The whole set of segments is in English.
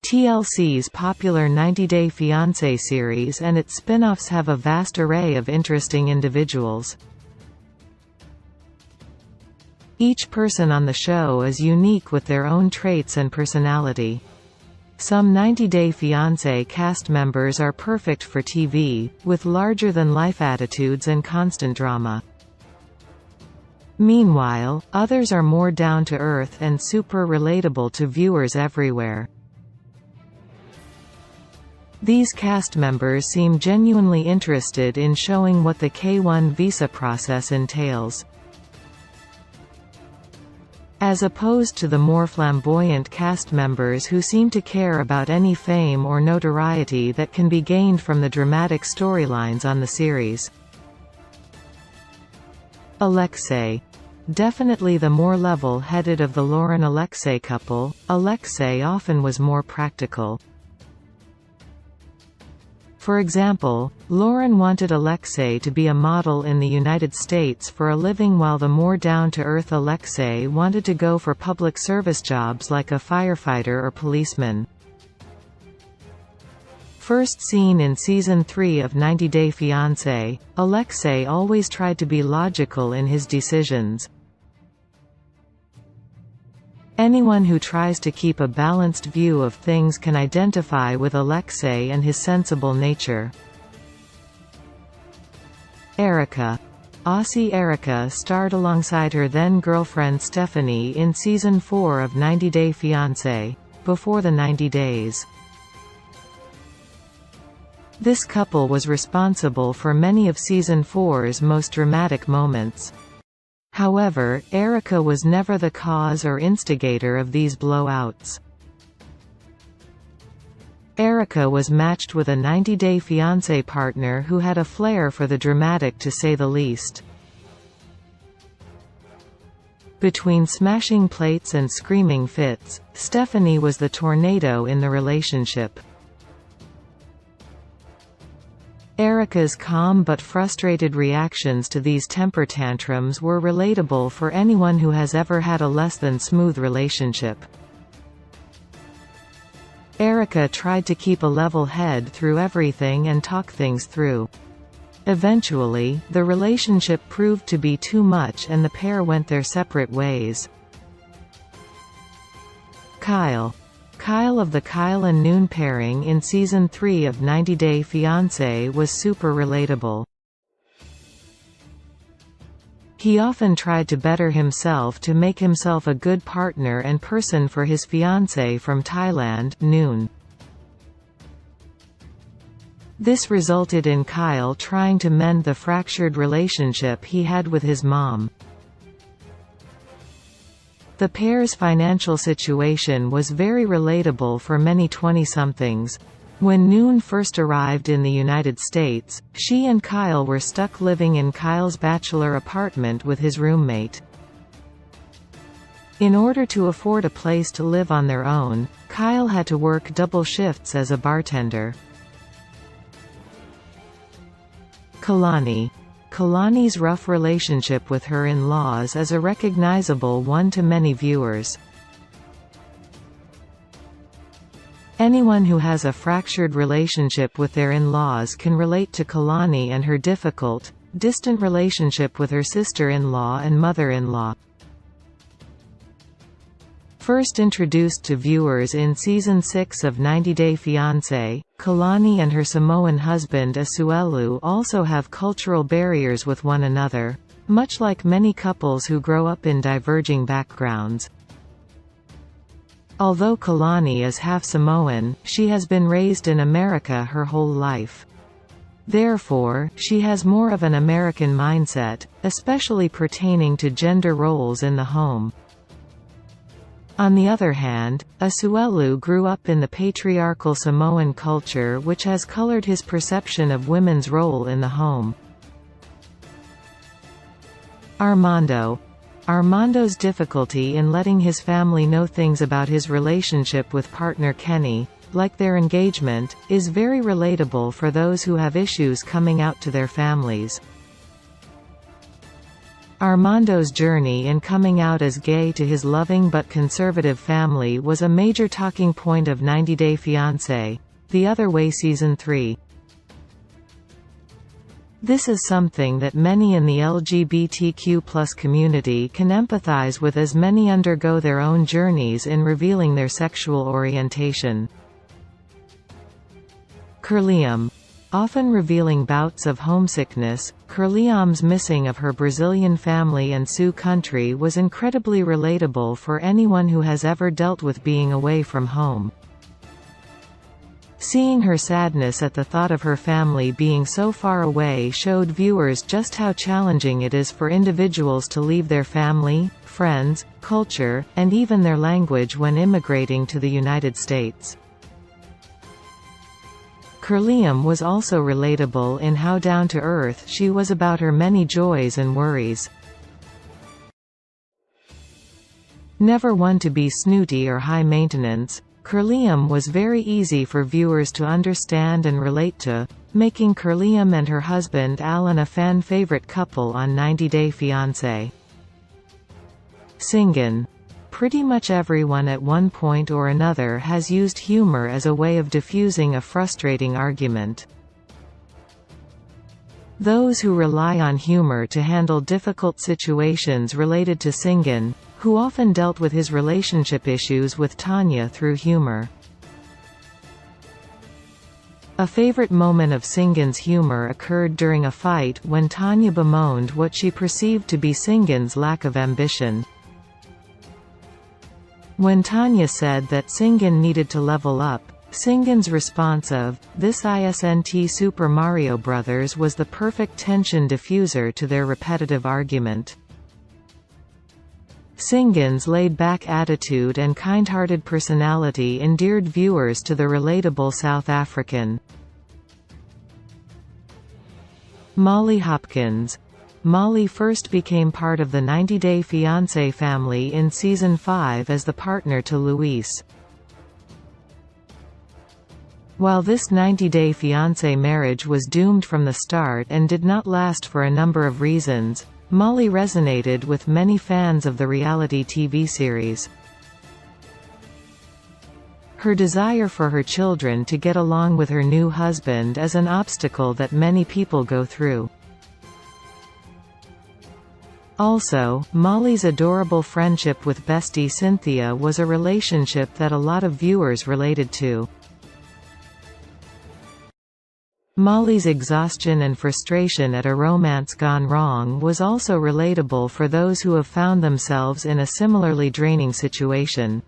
TLC's popular 90 Day Fiancé series and its spin-offs have a vast array of interesting individuals. Each person on the show is unique with their own traits and personality. Some 90 Day Fiancé cast members are perfect for TV, with larger-than-life attitudes and constant drama. Meanwhile, others are more down-to-earth and super relatable to viewers everywhere. These cast members seem genuinely interested in showing what the K-1 visa process entails. As opposed to the more flamboyant cast members who seem to care about any fame or notoriety that can be gained from the dramatic storylines on the series. Alexei. Definitely the more level-headed of the Lauren-Alexei couple, Alexei often was more practical. For example, Lauren wanted Alexei to be a model in the United States for a living, while the more down-to-earth Alexei wanted to go for public service jobs like a firefighter or policeman. First seen in Season 3 of 90 Day Fiancé, Alexei always tried to be logical in his decisions. Anyone who tries to keep a balanced view of things can identify with Alexei and his sensible nature. Erica. Aussie Erica starred alongside her then-girlfriend Stephanie in Season 4 of 90 Day Fiancé, before the 90 days. This couple was responsible for many of Season 4's most dramatic moments. However, Erica was never the cause or instigator of these blowouts. Erica was matched with a 90 Day Fiancé partner who had a flair for the dramatic, to say the least. Between smashing plates and screaming fits, Stephanie was the tornado in the relationship. Erica's calm but frustrated reactions to these temper tantrums were relatable for anyone who has ever had a less-than-smooth relationship. Erica tried to keep a level head through everything and talk things through. Eventually, the relationship proved to be too much and the pair went their separate ways. Kyle. Kyle of the Kyle and Noon pairing in Season 3 of 90 Day Fiancé was super relatable. He often tried to better himself to make himself a good partner and person for his fiancée from Thailand, Noon. This resulted in Kyle trying to mend the fractured relationship he had with his mom. The pair's financial situation was very relatable for many 20-somethings. When Noon first arrived in the United States, she and Kyle were stuck living in Kyle's bachelor apartment with his roommate. In order to afford a place to live on their own, Kyle had to work double shifts as a bartender. Kalani. Kalani's rough relationship with her in-laws is a recognizable one to many viewers. Anyone who has a fractured relationship with their in-laws can relate to Kalani and her difficult, distant relationship with her sister-in-law and mother-in-law. First introduced to viewers in Season 6 of 90 Day Fiancé, Kalani and her Samoan husband Asuelu also have cultural barriers with one another, much like many couples who grow up in diverging backgrounds. Although Kalani is half Samoan, she has been raised in America her whole life. Therefore, she has more of an American mindset, especially pertaining to gender roles in the home. On the other hand, Asuelu grew up in the patriarchal Samoan culture, which has colored his perception of women's role in the home. Armando. Armando's difficulty in letting his family know things about his relationship with partner Kenny, like their engagement, is very relatable for those who have issues coming out to their families. Armando's journey in coming out as gay to his loving but conservative family was a major talking point of 90 Day Fiancé, The Other Way Season 3. This is something that many in the LGBTQ+ community can empathize with, as many undergo their own journeys in revealing their sexual orientation. Kerliam. Often revealing bouts of homesickness, Kerliam's missing of her Brazilian family and Sioux country was incredibly relatable for anyone who has ever dealt with being away from home. Seeing her sadness at the thought of her family being so far away showed viewers just how challenging it is for individuals to leave their family, friends, culture, and even their language when immigrating to the United States. Kerliam was also relatable in how down-to-earth she was about her many joys and worries. Never one to be snooty or high-maintenance, Kerliam was very easy for viewers to understand and relate to, making Kerliam and her husband Alan a fan-favorite couple on 90 Day Fiancé. Singan. Pretty much everyone at one point or another has used humor as a way of diffusing a frustrating argument. Those who rely on humor to handle difficult situations related to Singan, who often dealt with his relationship issues with Tanya through humor. A favorite moment of Singan's humor occurred during a fight when Tanya bemoaned what she perceived to be Singan's lack of ambition. When Tanya said that Singan needed to level up, Singan's response of, "This isn't Super Mario Bros." was the perfect tension diffuser to their repetitive argument. Singan's laid-back attitude and kind-hearted personality endeared viewers to the relatable South African. Molly Hopkins. Molly first became part of the 90 Day Fiancé family in Season 5 as the partner to Luis. While this 90 Day Fiancé marriage was doomed from the start and did not last for a number of reasons, Molly resonated with many fans of the reality TV series. Her desire for her children to get along with her new husband is an obstacle that many people go through. Also, Molly's adorable friendship with bestie Cynthia was a relationship that a lot of viewers related to. Molly's exhaustion and frustration at a romance gone wrong was also relatable for those who have found themselves in a similarly draining situation.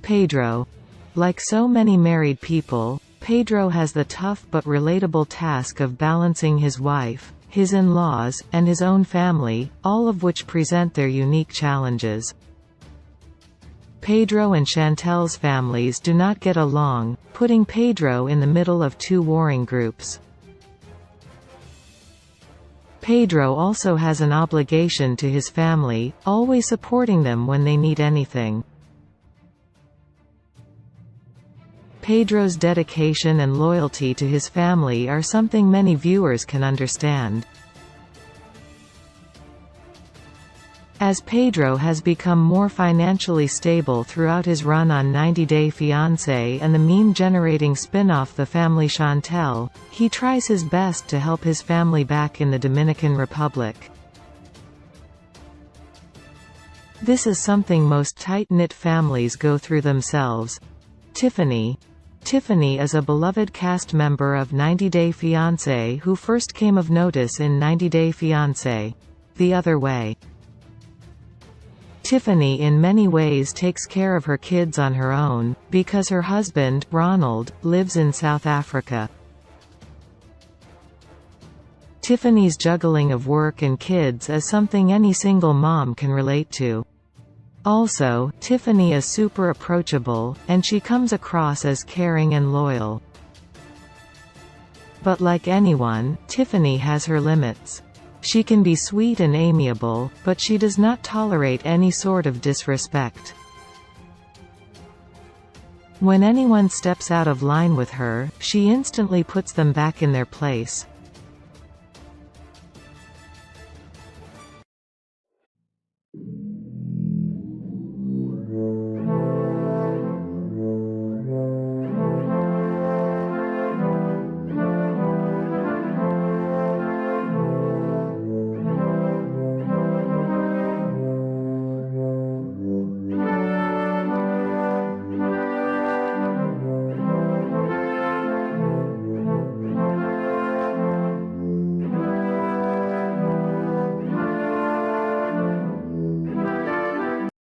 Pedro. Like so many married people, Pedro has the tough but relatable task of balancing his wife, his in-laws, and his own family, all of which present their unique challenges. Pedro and Chantel's families do not get along, putting Pedro in the middle of two warring groups. Pedro also has an obligation to his family, always supporting them when they need anything. Pedro's dedication and loyalty to his family are something many viewers can understand. As Pedro has become more financially stable throughout his run on 90 Day Fiancé and the meme-generating spin-off The Family Chantel, he tries his best to help his family back in the Dominican Republic. This is something most tight-knit families go through themselves. Tiffany. Tiffany is a beloved cast member of 90 Day Fiancé who first came of notice in 90 Day Fiancé: The Other Way. Tiffany in many ways takes care of her kids on her own, because her husband, Ronald, lives in South Africa. Tiffany's juggling of work and kids is something any single mom can relate to. Also, Tiffany is super approachable, and she comes across as caring and loyal. But like anyone, Tiffany has her limits. She can be sweet and amiable, but she does not tolerate any sort of disrespect. When anyone steps out of line with her, she instantly puts them back in their place.